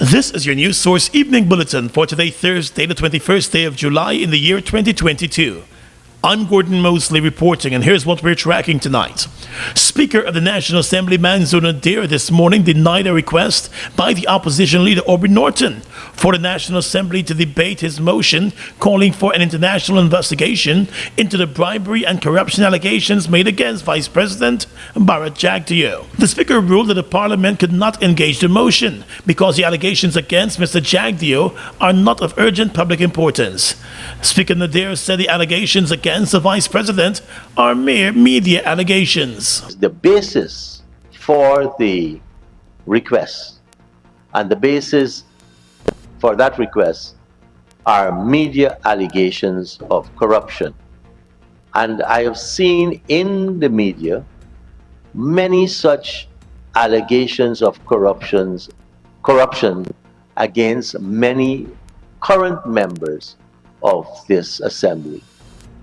This is your news source evening bulletin for today, Thursday, the 21st day of July in the year 2022. I'm Gordon Mosley reporting, and here's what we're tracking tonight. Speaker of the National Assembly Manzo Nadir this morning denied a request by the opposition leader Aubrey Norton for the National Assembly to debate his motion calling for an international investigation into the bribery and corruption allegations made against Vice President Bharat Jagdeo. The Speaker ruled that the Parliament could not engage the motion because the allegations against Mr. Jagdeo are not of urgent public importance. Speaker Nadir said the allegations against the Vice President are mere media allegations. The basis for the request and the basis for that request are media allegations of corruption. And I have seen in the media many such allegations of corruption against many current members of this assembly.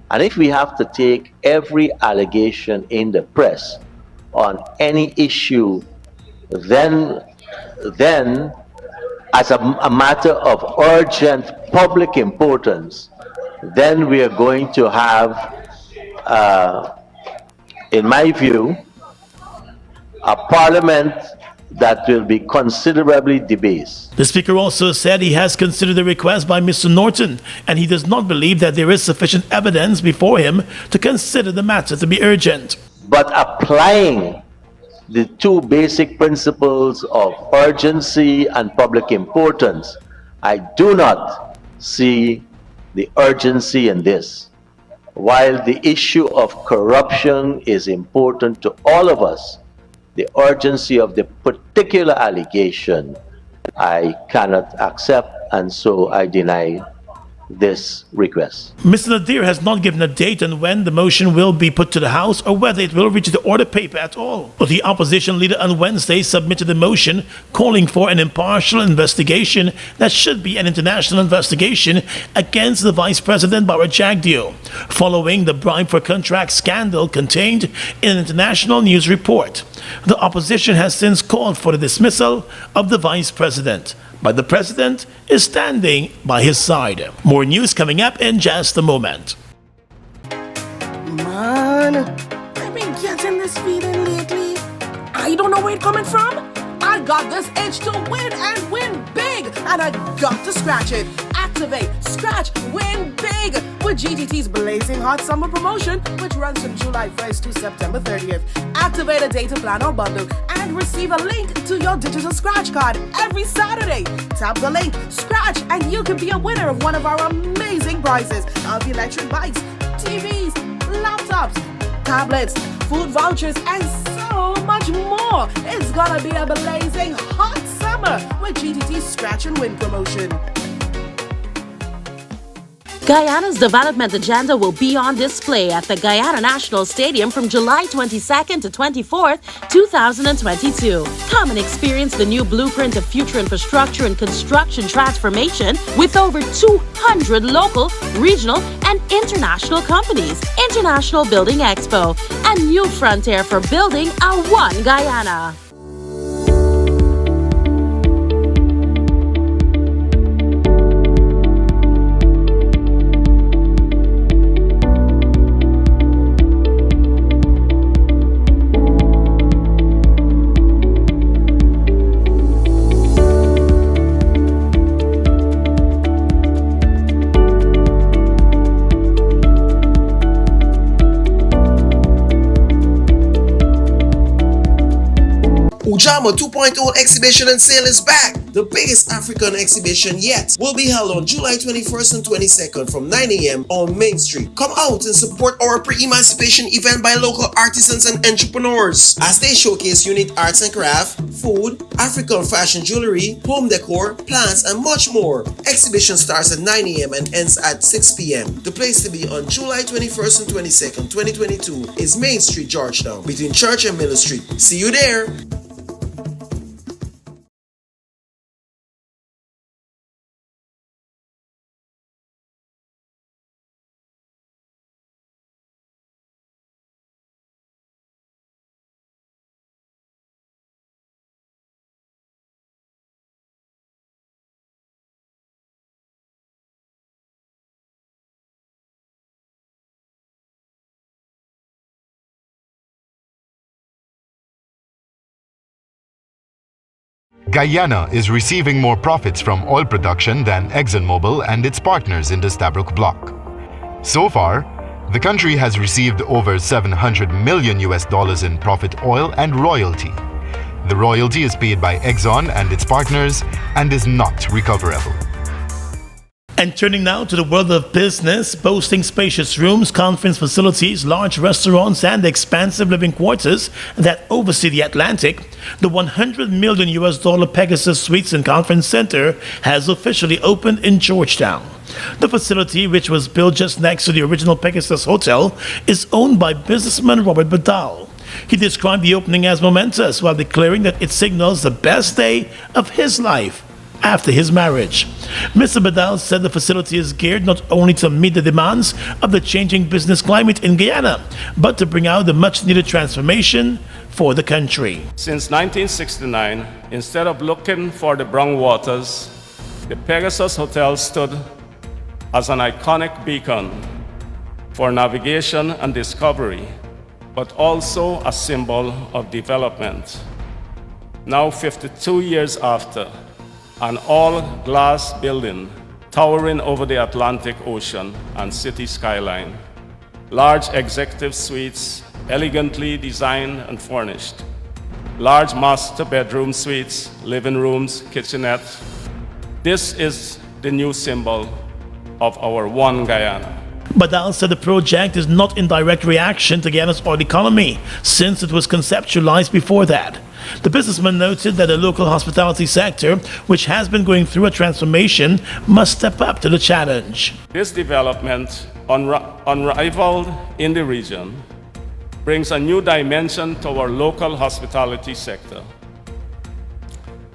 And if we have to take every allegation in the press on any issue, then as a matter of urgent public importance, then we are going to have, in my view, a parliament that will be considerably debased. The Speaker also said he has considered the request by Mr. Norton, and he does not believe that there is sufficient evidence before him to consider the matter to be urgent. But applying the two basic principles of urgency and public importance, I do not see the urgency in this. While the issue of corruption is important to all of us, the urgency of the particular allegation I cannot accept, and so I deny this request. Mr. Nadir has not given a date on when the motion will be put to the House or whether it will reach the order paper at all. But the opposition leader on Wednesday submitted a motion calling for an impartial investigation that should be an international investigation against the Vice President Bharat Jagdeo, following the bribe for contract scandal contained in an international news report. The opposition has since called for the dismissal of the Vice President, but the President is standing by his side. More news coming up in just a moment. Man, I've been getting this feeling lately. I don't know where it's coming from. I got this itch to win and win big, and I got to scratch it. Activate, scratch, win big with GTT's blazing hot summer promotion, which runs from July 1st to September 30th. Activate a data plan or bundle and receive a link to your digital scratch card every Saturday. Tap the link, scratch, and you can be a winner of one of our amazing prizes of electric bikes, TVs, laptops, tablets, food vouchers, and so much more. It's gonna be a blazing hot summer with GTT's Scratch and Win promotion. Guyana's development agenda will be on display at the Guyana National Stadium from July 22nd to 24th, 2022. Come and experience the new blueprint of future infrastructure and construction transformation with over 200 local, regional, and international companies. International Building Expo, a new frontier for building a One Guyana. Ujama 2.0 exhibition and sale is back. The biggest African exhibition yet will be held on July 21st and 22nd from 9 a.m. on Main Street. Come out and support our pre-emancipation event by local artisans and entrepreneurs as they showcase unique arts and craft, food, African fashion jewelry, home decor, plants, and much more. Exhibition starts at 9 a.m. and ends at 6 p.m. The place to be on July 21st and 22nd, 2022 is Main Street, Georgetown, between Church and Miller Street. See you there! Guyana is receiving more profits from oil production than ExxonMobil and its partners in the Stabroek Block. So far, the country has received over $700 million in profit oil and royalty. The royalty is paid by Exxon and its partners and is not recoverable. And turning now to the world of business, boasting spacious rooms, conference facilities, large restaurants, and expansive living quarters that oversee the Atlantic, the $100 million Pegasus Suites and Conference Center has officially opened in Georgetown. The facility, which was built just next to the original Pegasus Hotel, is owned by businessman Robert Badal. He described the opening as momentous while declaring that it signals the best day of his life after his marriage. Mr. Badal said the facility is geared not only to meet the demands of the changing business climate in Guyana, but to bring out the much-needed transformation for the country. Since 1969, instead of looking for the brown waters, the Pegasus Hotel stood as an iconic beacon for navigation and discovery, but also a symbol of development. Now, 52 years after, an all-glass building towering over the Atlantic Ocean and city skyline. Large executive suites, elegantly designed and furnished. Large master bedroom suites, living rooms, kitchenette. This is the new symbol of our One Guyana. Badal said the project is not in direct reaction to Guyana's oil economy, since it was conceptualized before that. The businessman noted that the local hospitality sector, which has been going through a transformation, must step up to the challenge. This development, unrivaled in the region, brings a new dimension to our local hospitality sector.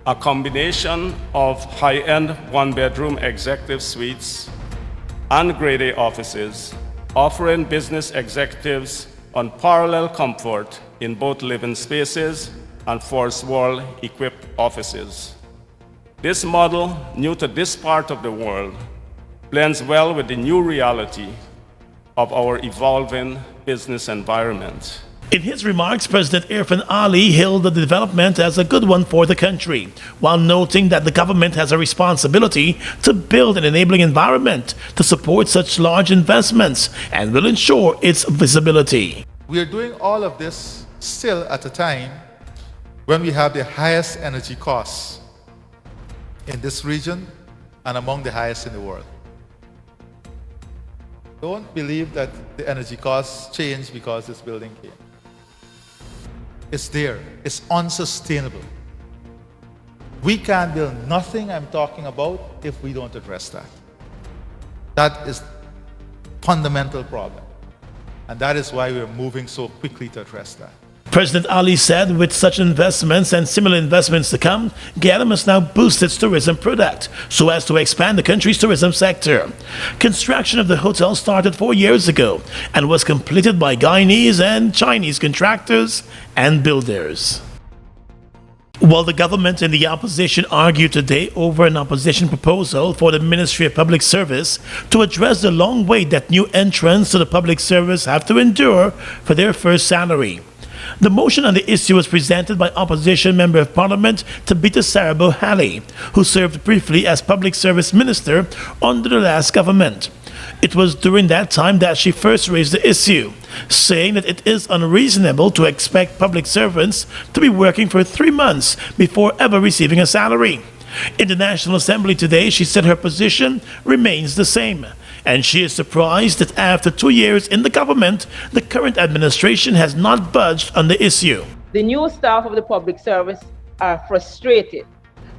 A combination of high-end one-bedroom executive suites and grade A offices, offering business executives unparalleled comfort in both living spaces and first-world equipped offices. This model, new to this part of the world, blends well with the new reality of our evolving business environment. In his remarks, President Irfan Ali hailed the development as a good one for the country, while noting that the government has a responsibility to build an enabling environment to support such large investments and will ensure its visibility. We are doing all of this still at a time when we have the highest energy costs in this region and among the highest in the world. Don't believe that the energy costs changed because this building came. It's there. It's unsustainable. We can't build nothing I'm talking about if we don't address that. That is fundamental problem. And that is why we're moving so quickly to address that. President Ali said with such investments and similar investments to come, Guyana must now boost its tourism product so as to expand the country's tourism sector. Construction of the hotel started 4 years ago and was completed by Guyanese and Chinese contractors and builders. While the government and the opposition argued today over an opposition proposal for the Ministry of Public Service to address the long wait that new entrants to the public service have to endure for their first salary. The motion on the issue was presented by opposition Member of Parliament Tabitha Sarabo-Halley, who served briefly as Public Service Minister under the last government. It was during that time that she first raised the issue, saying that it is unreasonable to expect public servants to be working for 3 months before ever receiving a salary. In the National Assembly today, she said her position remains the same, and she is surprised that after 2 years in the government, the current administration has not budged on the issue. The new staff of the public service are frustrated.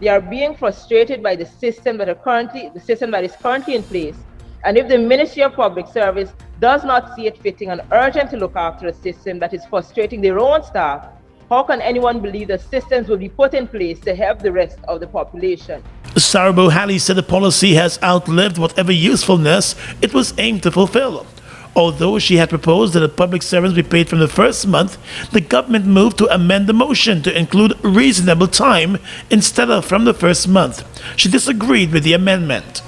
They are being frustrated by the system that is currently in place. And if the Ministry of Public Service does not see it fitting and urgent to look after a system that is frustrating their own staff, how can anyone believe that systems will be put in place to help the rest of the population? Sarabo-Halley said the policy has outlived whatever usefulness it was aimed to fulfill. Although she had proposed that the public servants be paid from the first month, the government moved to amend the motion to include reasonable time instead of from the first month. She disagreed with the amendment.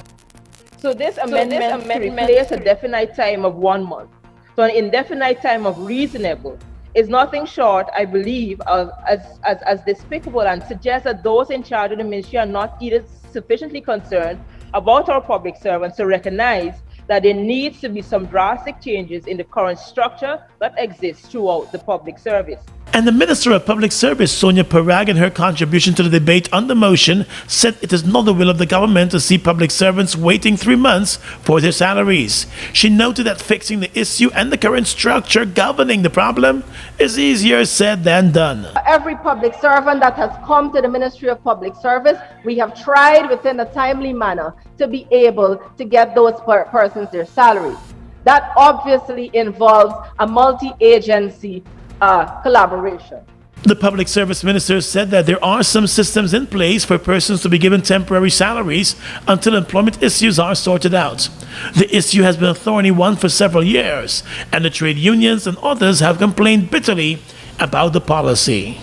So this amendment replaces a definite time of 1 month. So an indefinite time of reasonable. is nothing short, I believe, as despicable, and suggests that those in charge of the ministry are not either sufficiently concerned about our public servants to recognize that there needs to be some drastic changes in the current structure that exists throughout the public service. And the Minister of Public Service, Sonia Parag, in her contribution to the debate on the motion, said it is not the will of the government to see public servants waiting 3 months for their salaries. She noted that fixing the issue and the current structure governing the problem is easier said than done. Every public servant that has come to the Ministry of Public Service, we have tried within a timely manner to be able to get those persons their salaries. That obviously involves a multi-agency collaboration. The Public Service Minister said that there are some systems in place for persons to be given temporary salaries until employment issues are sorted out. The issue has been a thorny one for several years, and the trade unions and others have complained bitterly about the policy.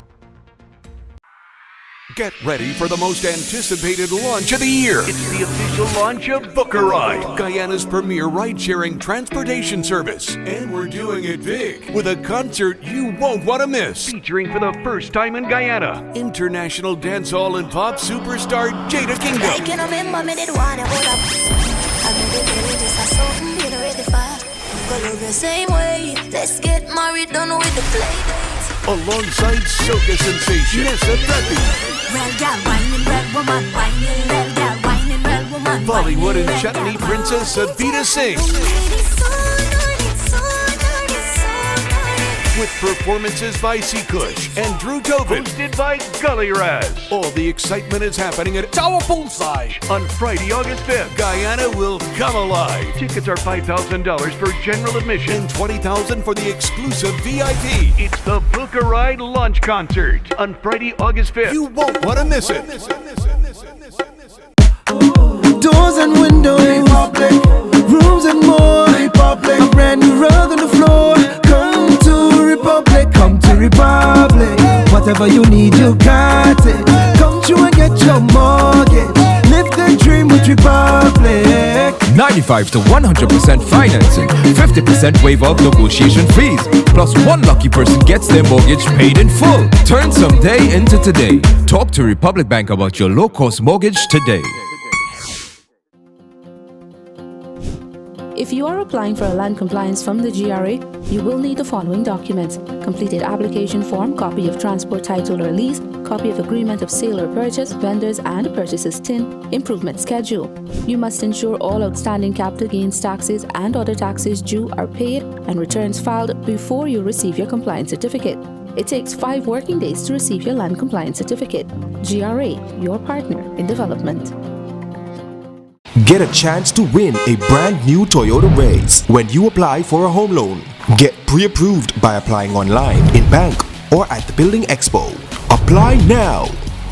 Get ready for the most anticipated launch of the year. It's the official launch of Book a Ride, Guyana's premier ride-sharing transportation service. And we're doing it big with a concert you won't want to miss. Featuring for the first time in Guyana, international dancehall and pop superstar Jada Kingdom. I can remember me did wanna hold up. I made it really this is something we're ready for. Go love the same way. Let's get married, done with the play dates. Alongside soca sensation Nessa Preppy. Well, gal, whining, red woman, whining, well, gal, whining, red woman. Bollywood and chutney princess Avita Singh. With performances by C. Kush and Drew Tobin. Hosted by Gully Raz. All the excitement is happening at Tower Poolside on Friday, August 5th. Guyana will come alive. Tickets are $5,000 for general admission and $20,000 for the exclusive VIP. It's the Book a Ride launch concert on Friday, August 5th. You won't want to miss it. Doors and windows, rooms and more, a brand new rug on the floor. Come to Republic, come to Republic. Whatever you need, you got it. Come through and get your mortgage. Live the dream with Republic. 95 to 100% financing, 50% waiver of negotiation fees, plus one lucky person gets their mortgage paid in full. Turn someday into today. Talk to Republic Bank about your low-cost mortgage today. If you are applying for a land compliance from the GRA, you will need the following documents: completed application form, copy of transport title or lease, copy of agreement of sale or purchase, vendors and purchases tin, improvement schedule. You must ensure all outstanding capital gains taxes and other taxes due are paid and returns filed before you receive your compliance certificate. It takes 5 working days to receive your land compliance certificate. GRA, your partner in development. Get a chance to win a brand new Toyota Race when you apply for a home loan. Get pre-approved by applying online, in bank, or at the Building Expo. Apply now.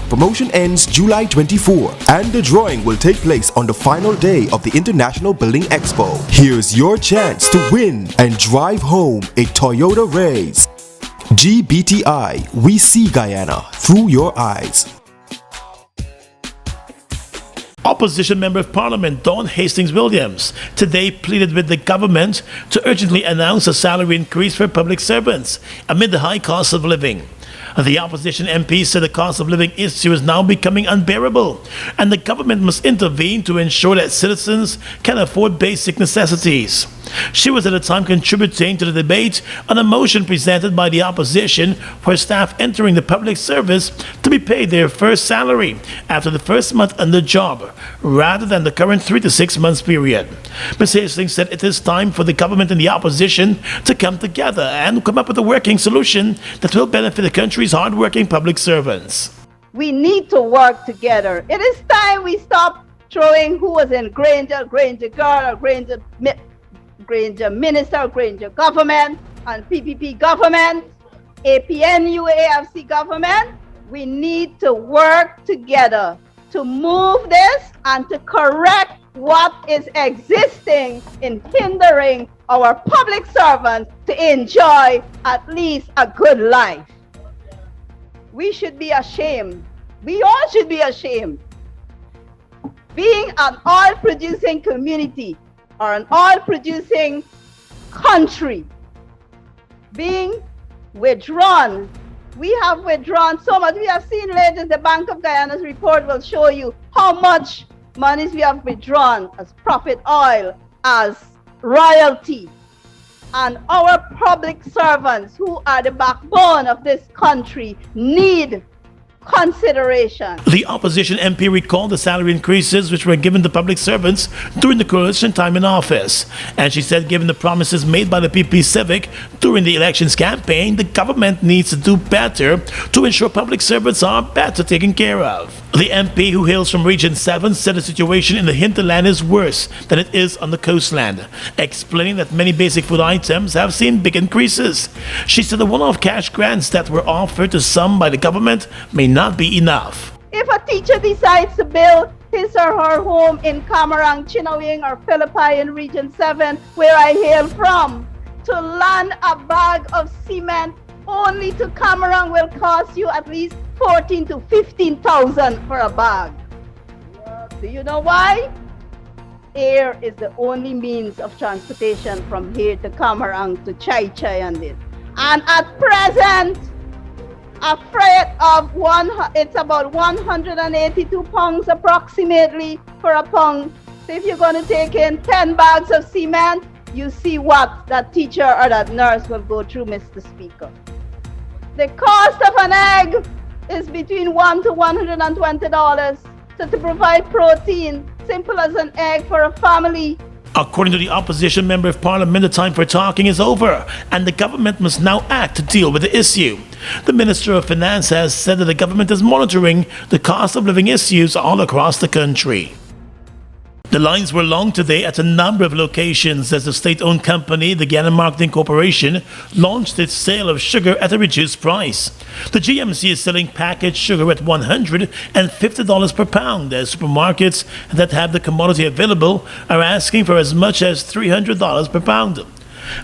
Promotion ends July 24 and the drawing will take place on the final day of the International Building Expo. Here's your chance to win and drive home a Toyota Race. GBTI, we see Guyana through your eyes. Opposition Member of Parliament Dawn Hastings-Williams today pleaded with the government to urgently announce a salary increase for public servants amid the high cost of living. The opposition MP said the cost of living issue is now becoming unbearable and the government must intervene to ensure that citizens can afford basic necessities. She was at the time contributing to the debate on a motion presented by the opposition for staff entering the public service to be paid their first salary after the first month on the job, rather than the current 3 to 6 months period. Ms. Hastings said it is time for the government and the opposition to come together and come up with a working solution that will benefit the country's hard-working public servants. We need to work together. It is time we stop throwing who was in Granger, Granger girl, or Granger minister, Granger government, and PPP government, APNU, AFC government. We need to work together to move this and to correct what is existing in hindering our public servants to enjoy at least a good life. We should be ashamed. We all should be ashamed. Being an oil-producing community or an oil-producing country, being withdrawn. We have withdrawn so much. We have seen later the Bank of Guyana's report will show you how much monies we have withdrawn as profit oil, as royalty. And our public servants, who are the backbone of this country, need consideration. The opposition MP recalled the salary increases which were given to public servants during the coalition time in office. And she said given the promises made by the PP Civic during the elections campaign, the government needs to do better to ensure public servants are better taken care of. The MP, who hails from Region 7, said the situation in the hinterland is worse than it is on the coastland, explaining that many basic food items have seen big increases. She said the one-off cash grants that were offered to some by the government may not be enough. If a teacher decides to build his or her home in Camarang, Chinawing, or Philippi in Region 7, where I hail from, to land a bag of cement only to Camarang will cost you at least 14 to 15,000 for a bag. Do you know why? Air is the only means of transportation from here to Camarang to Chai Chai and this. And at present, a freight of it's about 182 pounds approximately for a pound. So if you're going to take in 10 bags of cement, you see what that teacher or that nurse will go through, Mr. Speaker. The cost of an egg is between $1 to $120. So to provide protein, simple as an egg for a family. According to the opposition member of parliament, the time for talking is over and the government must now act to deal with the issue. The Minister of Finance has said that the government is monitoring the cost of living issues all across the country. The lines were long today at a number of locations as the state-owned company, the Guyana Marketing Corporation, launched its sale of sugar at a reduced price. The GMC is selling packaged sugar at $150 per pound, as supermarkets that have the commodity available are asking for as much as $300 per pound.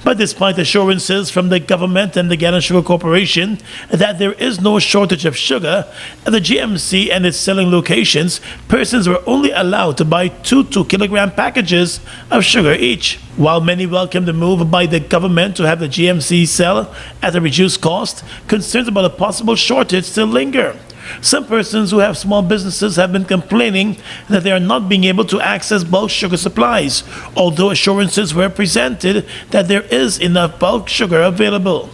But despite assurances from the government and the Guyana Sugar Corporation that there is no shortage of sugar, at the GMC and its selling locations, persons were only allowed to buy 2 2-kilogram packages of sugar each. While many welcome the move by the government to have the GMC sell at a reduced cost, concerns about a possible shortage still linger. Some persons who have small businesses have been complaining that they are not being able to access bulk sugar supplies, although assurances were presented that there is enough bulk sugar available.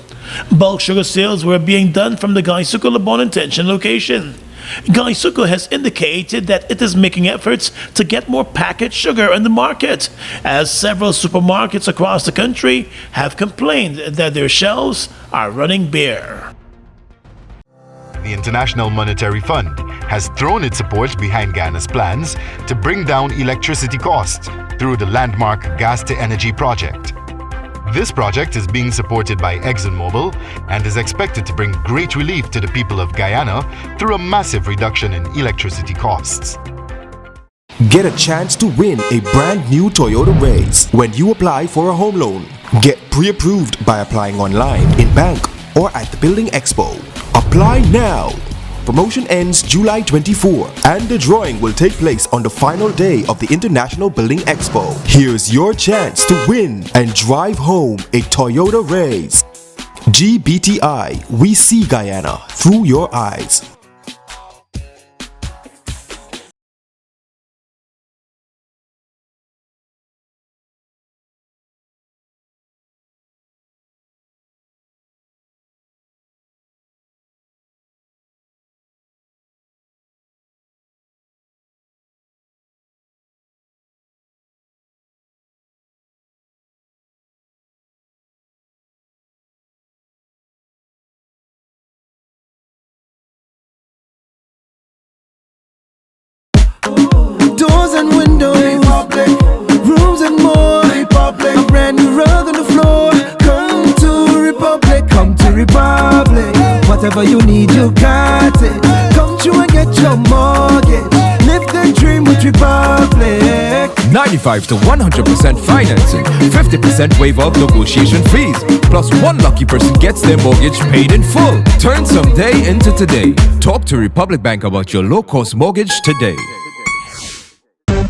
Bulk sugar sales were being done from the Gaisuco Labon Intention location. Gaisuco has indicated that it is making efforts to get more packaged sugar on the market, as several supermarkets across the country have complained that their shelves are running bare. The International Monetary Fund has thrown its support behind Guyana's plans to bring down electricity costs through the landmark Gas-to-Energy project. This project is being supported by ExxonMobil and is expected to bring great relief to the people of Guyana through a massive reduction in electricity costs. Get a chance to win a brand new Toyota Race when you apply for a home loan. Get pre-approved by applying online, in bank, or at the Building Expo. Apply now! Promotion ends July 24 and the drawing will take place on the final day of the International Building Expo. Here's your chance to win and drive home a Toyota Race. GBTI, we see Guyana through your eyes. Doors and windows, rooms and more. A brand new rug on the floor. Come to Republic, come to Republic. Whatever you need, you got it. Come through and get your mortgage. Live the dream with Republic. 95 to 100% financing, 50% waiver of negotiation fees, plus one lucky person gets their mortgage paid in full. Turn some day into today. Talk to Republic Bank about your low-cost mortgage today.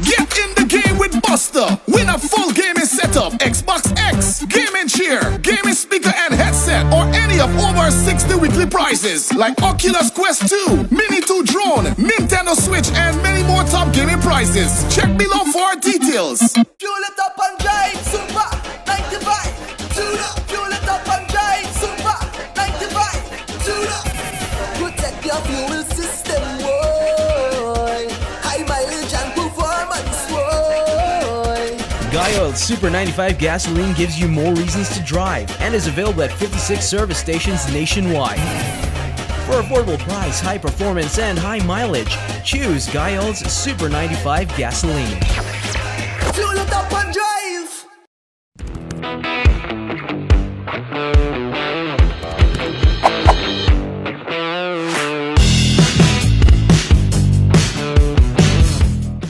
Get in the game with Buster. Win a full gaming setup, Xbox X, gaming chair, gaming speaker and headset, or any of over over 60 weekly prizes like Oculus Quest 2, Mini 2 drone, Nintendo Switch, and many more top gaming prizes. Check below for details. Fuel it up and drive, Super 95. Tune up. Fuel it up and drive, Super 95. Tune up. Protect your fuel system, boy. High mileage and performance, boy. Guy Oil's Super 95 gasoline gives you more reasons to drive and is available at 56 service stations nationwide. For affordable price, high performance, and high mileage, choose Guy Oil's Super 95 gasoline. Fuel it up and drive.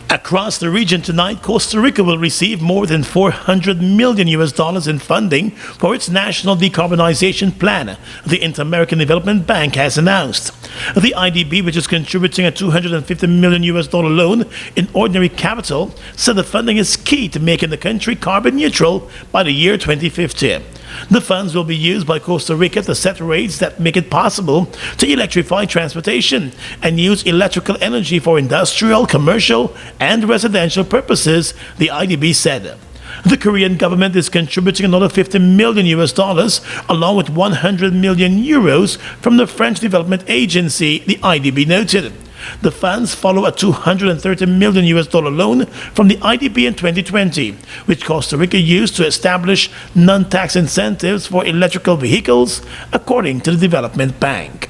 Across the region tonight, Costa Rica will receive more than $400 million in funding for its national decarbonization plan, the Inter-American Development Bank has announced. The IDB, which is contributing a $250 million loan in ordinary capital, said the funding is key to making the country carbon neutral by the year 2050. The funds will be used by Costa Rica to set rates that make it possible to electrify transportation and use electrical energy for industrial, commercial, and residential purposes, the IDB said. The Korean government is contributing another $50 million along with 100 million euros from the French Development Agency, the IDB noted. The funds follow a $230 million loan from the IDB in 2020, which Costa Rica used to establish non-tax incentives for electrical vehicles, according to the Development Bank.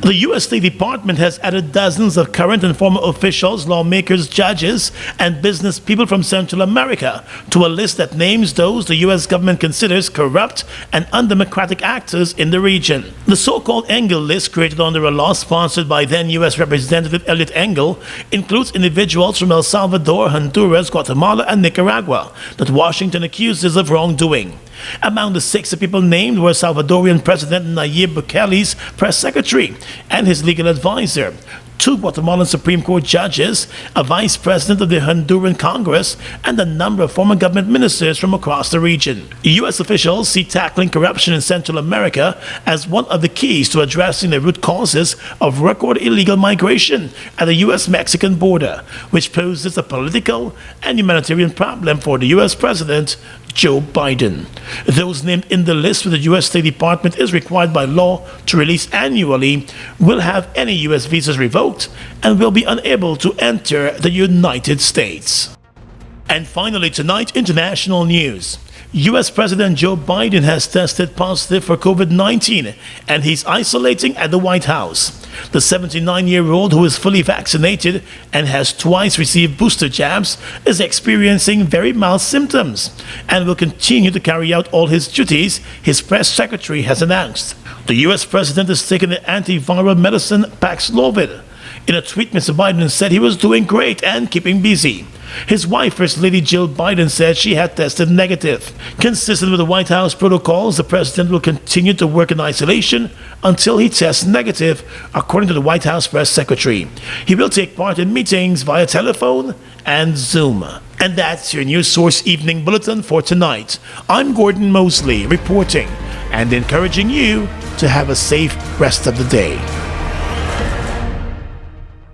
The U.S. State Department has added dozens of current and former officials, lawmakers, judges, and business people from Central America to a list that names those the U.S. government considers corrupt and undemocratic actors in the region. The so-called Engel list, created under a law sponsored by then U.S. Representative Elliot Engel, includes individuals from El Salvador, Honduras, Guatemala, and Nicaragua that Washington accuses of wrongdoing. Among the 6 people named were Salvadorian President Nayib Bukele's press secretary and his legal advisor, 2 Guatemalan Supreme Court judges, a vice president of the Honduran Congress, and a number of former government ministers from across the region. U.S. officials see tackling corruption in Central America as one of the keys to addressing the root causes of record illegal migration at the U.S.-Mexican border, which poses a political and humanitarian problem for the U.S. President Joe Biden. Those named in the list, which the U.S. State Department is required by law to release annually, will have any U.S. visas revoked and will be unable to enter the United States. And finally tonight, international news. U.S. President Joe Biden has tested positive for COVID-19 and he's isolating at the White House. The 79-year-old, who is fully vaccinated and has twice received booster jabs, is experiencing very mild symptoms and will continue to carry out all his duties, his press secretary has announced. The U.S. president is taking the antiviral medicine Paxlovid. In a tweet, Mr. Biden said he was doing great and keeping busy. His wife, First Lady Jill Biden, said she had tested negative. Consistent with the White House protocols, the president will continue to work in isolation until he tests negative, according to the White House press secretary. He will take part in meetings via telephone and Zoom. And that's your News Source Evening Bulletin for tonight. I'm Gordon Mosley reporting and encouraging you to have a safe rest of the day.